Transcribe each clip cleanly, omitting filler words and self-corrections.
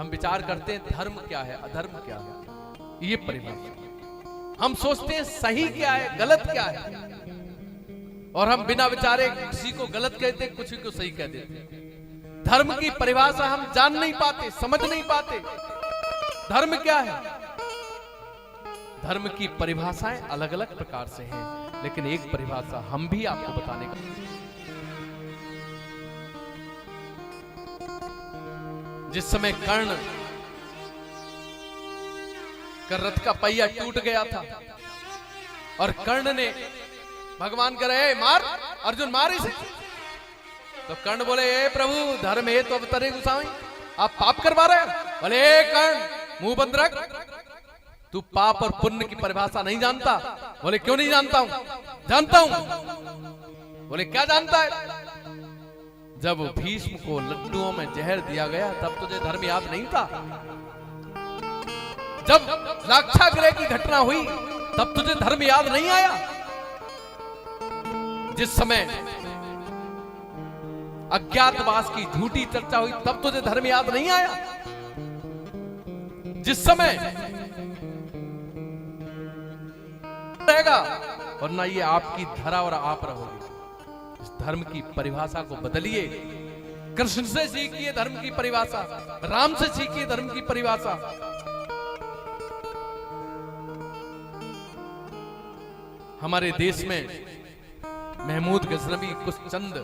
हम विचार करते हैं धर्म क्या है, अधर्म क्या है, ये परिभाषा। हम सोचते हैं सही क्या है, गलत क्या है, और हम बिना विचारे किसी को गलत कहते, किसी को सही कह देते। धर्म की परिभाषा हम जान नहीं पाते, समझ नहीं पाते। धर्म क्या है? धर्म की परिभाषाएं अलग अलग प्रकार से हैं, लेकिन एक परिभाषा हम भी आपको बताने का। जिस समय कर्ण का रथ का पहिया टूट गया था और कर्ण ने भगवान कह रहे मार अर्जुन, मार इसे, तो कर्ण बोले ए प्रभु धर्म है तो अवतरे गोसाई, आप पाप करवा रहे हैं। बोले ए कर्ण मुंह बंद रख, तू पाप और पुण्य की परिभाषा नहीं जानता। बोले क्यों नहीं जानता हूं? जानता हूं। बोले क्या जानता है? जब भीष्म को लड्डुओं में जहर दिया गया तब तुझे धर्म याद नहीं था? जब लाक्षागृह की घटना हुई तब तुझे धर्म याद नहीं आया? जिस समय अज्ञातवास की झूठी चर्चा हुई तब तुझे धर्म याद नहीं आया? जिस समय रहेगा, वरना ये आपकी धरा और आप रहोगे। इस धर्म की परिभाषा को बदलिए। कृष्ण से सीखिए धर्म की परिभाषा, राम से सीखिए धर्म की परिभाषा। हमारे देश में महमूद गजनवी कुछ चंद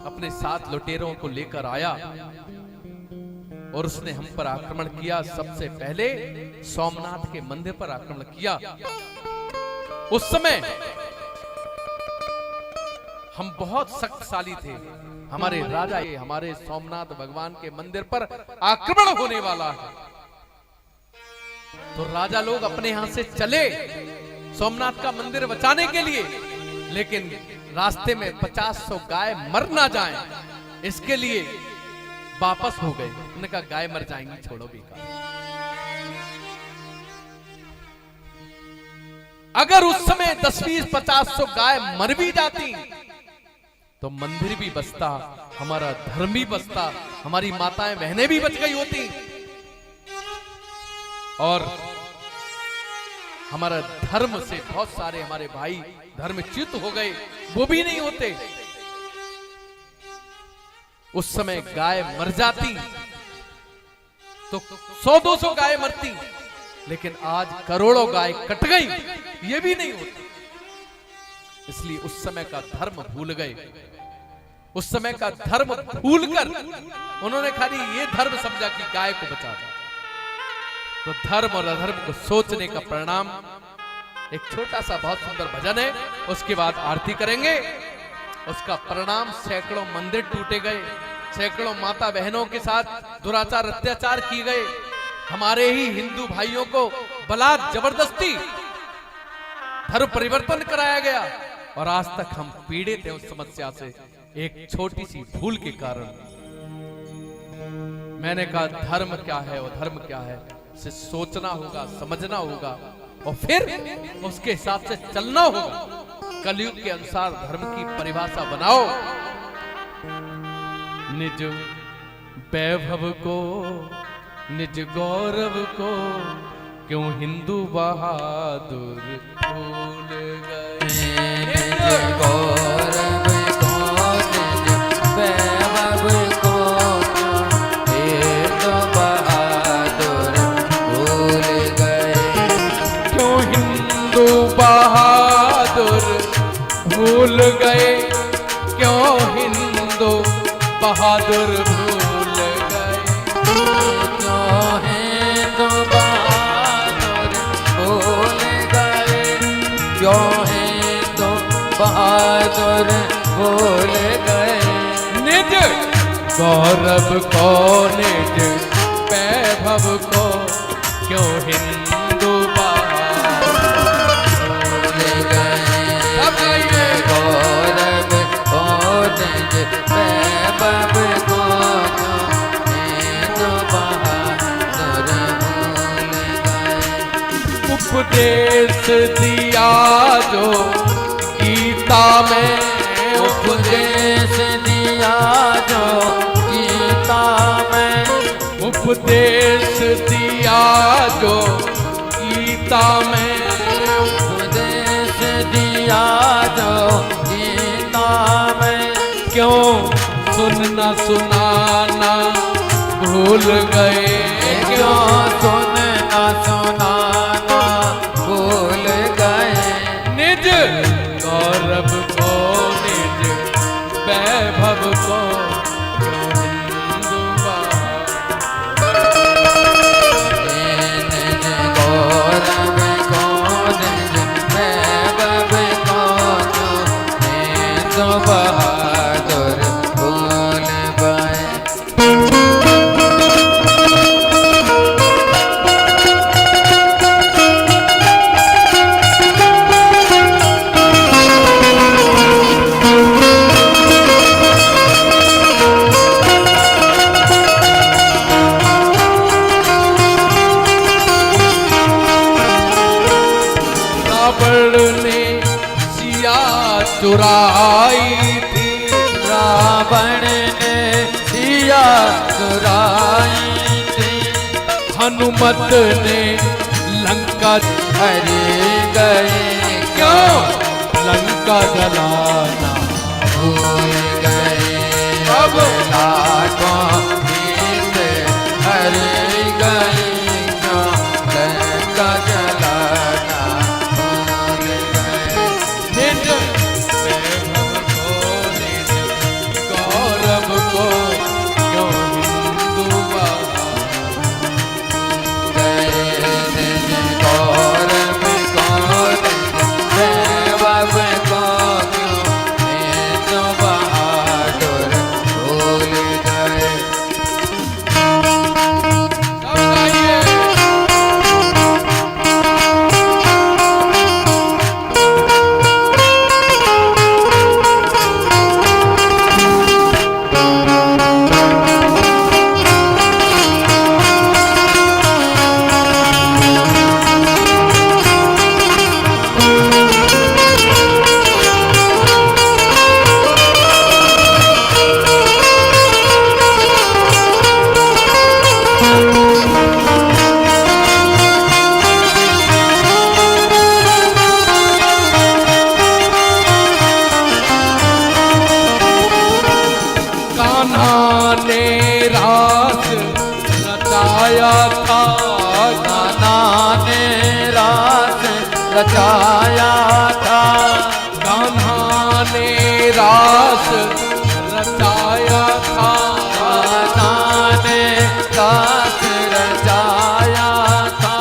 अपने साथ लुटेरों को लेकर आया और उसने हम पर आक्रमण किया। सबसे पहले सोमनाथ के मंदिर पर आक्रमण किया। उस समय हम बहुत शक्तिशाली थे। हमारे राजा ये हमारे सोमनाथ भगवान के मंदिर पर आक्रमण होने वाला है, तो राजा लोग अपने यहां से चले सोमनाथ का मंदिर बचाने के लिए, लेकिन रास्ते में 50-100 गाय मर ना जाएं, इसके लिए वापस हो गए। उन्होंने कहा गाय मर जाएंगी, छोड़ो बेकार। अगर उस समय 10-20-50-100 गाय मर भी जाती तो मंदिर भी बचता, हमारा धर्म भी बचता, हमारी माताएं बहनें भी बच गई होती, और हमारा धर्म से बहुत सारे हमारे भाई धर्मच्युत हो गए, वो भी नहीं होते। उस समय गाय मर जाती तो 100-200 गाय मरती, लेकिन आज करोड़ों गाय कट गई, ये भी नहीं होती। इसलिए उस समय का धर्म भूल गए। उस समय का धर्म भूलकर उन्होंने खाली ये धर्म समझा कि गाय को बचा दो। तो धर्म और अधर्म को सोचने का परिणाम, एक छोटा सा बहुत सुंदर भजन है, उसके बाद आरती करेंगे। उसका परिणाम सैकड़ों मंदिर टूटे गए, सैकड़ों माता बहनों के साथ दुराचार अत्याचार किए गए, हमारे ही हिंदू भाइयों को बलात् जबरदस्ती धर्म परिवर्तन कराया गया, और आज तक हम पीड़ित हैं उस समस्या से, एक छोटी सी भूल के कारण। मैंने कहा धर्म क्या है और धर्म क्या है, से सोचना होगा, समझना होगा, और फिर उसके हिसाब से चलना होगा। कलयुग के अनुसार धर्म की परिभाषा बनाओ। निज वैभव को, निज गौरव को क्यों हिंदू बहादुर भूल गए। निज गौरव को, निज वैभव को क्यों हिंदू बहादुर भूल गए। क्यों हिंदू बहादुर भूल गए, क्यों हिंदू बहादुर भूल गए। क्यों हिंदू बहादुर भूल गए, क्यों हिंदू बहादुर भूल गए। निज गौरव को, निज वैभव को क्यों हिंदू बहादुर भूल गए। गौरव को, निज वैभव को हिंदू बहादुर भूल गए। उपदेश दिया जो गीता में, उपदेश दिया जो गीता में, उपदेश दिया जो गीता में, उपदेश दिया जो गीता में, क्यों सुनना सुनाना भूल गए, क्यों सुनना सुनाना भूल गए। निज गौरव को निज वैभव को क्यों हिंदू निज गौरव को निज वैभव को क्यों हिंदू बहादुर भूल गए। रावण ने सिया चुराई थी, रावण ने सिया चुराई थी, हनुमत ने लंका हरि गए क्यों लंका जलाना भूल गए। अब लाखों गीत हरि गए क्यों लंका जलाना भूल गए। निज वैभव को निज गौरव को क्यों हिंदू गए निज गौरव को निज वैभव को क्यों हिंदू बहादुर भूल गए। सब गाइए। कान्हा ने रास रचाया था, कान्हा ने रास रचाया था, कान्हा ने रास रचाया था, कान्हा ने रास रचाया था,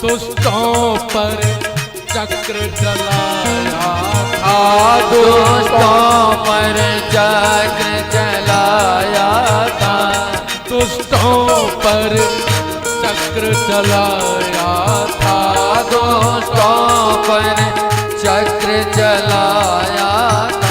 दुष्टों पर चक्र चलाया था, दुष्टों पर चक्र चलाया था, दुष्टों पर चक्र चलाया था, दुष्टों पर चक्र चलाया